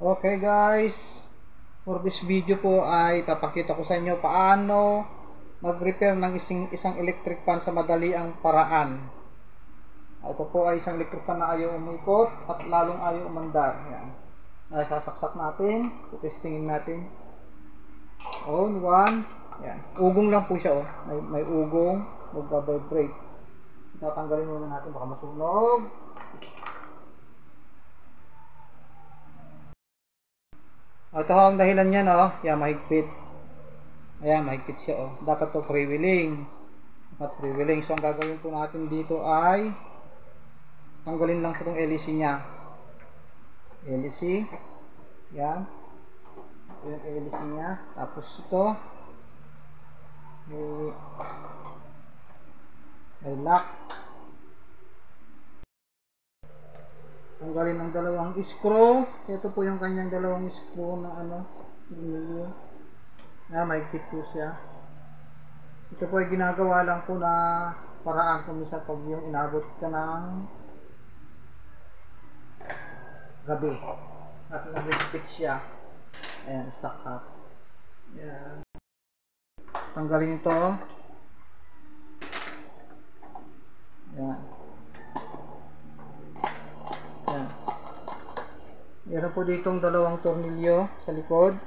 Okay guys, for this video po ay papakita ko sa inyo paano mag-repair ng isang electric fan sa madali ang paraan. Ito po ay isang electric fan na ayaw umikot at lalong ayaw umandar. Yan. Ay, sasaksak natin, testingin natin. On, 1. Yan. Ugong lang po siya, oh. May ugong, magbabibrate. Tatanggalin muna natin, baka masunog. Ito ang dahilan niya, no? Yan, mahigpit. Ayan, mahigpit siya, oh. Dapat to freewheeling. Dapat freewheeling. So, ang gagawin po natin dito ay tanggalin lang po itong LEC niya. LEC. Yan. Ito yung LEC niya. Tapos ito. May lock. Tanggalin ng dalawang screw. Ito po yung kanyang dalawang screw na mahigpit po siya. Ito po ay ginagawa lang po na paraan kung minsan pag yung inabot ka ng gabi at nabigpit siya. Ayan, stuck up. Ayan. Tanggalin ito. Ayan. Ayan. Meron po ditong dalawang tornilyo sa likod.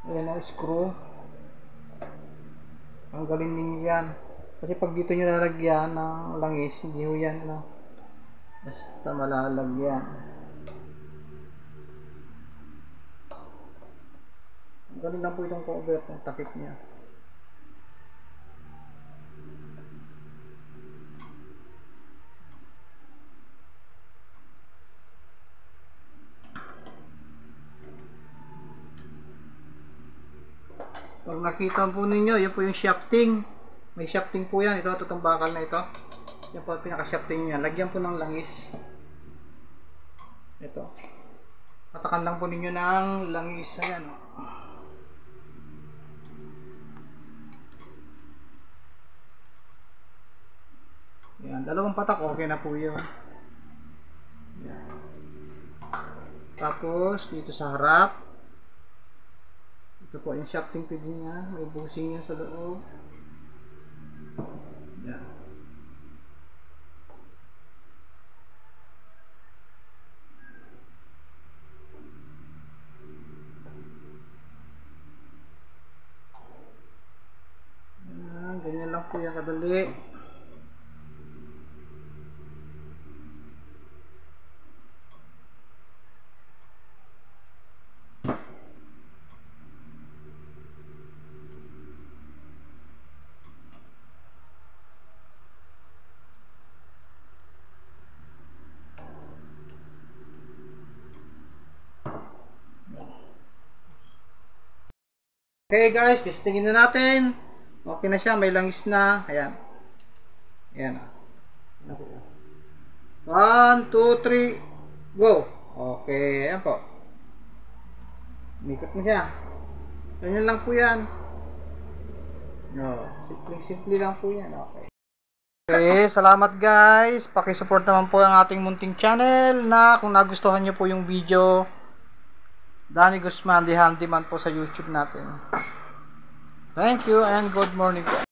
Ayan ang screw. Tanggalin ninyo yan. Kasi pag dito nyo lalagyan ng langis, hindi ho yan basta malalagyan. Tanggalin lang po itong cover ng takip niya. Pag nakita po ninyo, yun po yung shafting. May shafting po yan. Ito, itong bakal na ito. Yan po yung pinaka-shafting niya. Lagyan po ng langis. Ito. Patakan lang po ninyo ng langis. Ayan, oh. Yan. Dalawang patak. Okay na po yun. Yan. Tapos, dito sa harap. Ito po yung shafting pin niya, may busing niya sa loob. Yan. Yan, ganyan lang po yung kadali. Okay guys, testingin na natin. Okay na siya, may langis na. Ayan. Ayan. 1, 2, 3, go. Okay, ayan po. Mikot na siya. Ganyan lang po yan. No, simple lang po yan. Okay. Okay, salamat guys. Paki-support naman po ang ating munting channel na kung nagustuhan niyo po yung video, Danny Guzman, the handyman po sa YouTube natin. Thank you and good morning po.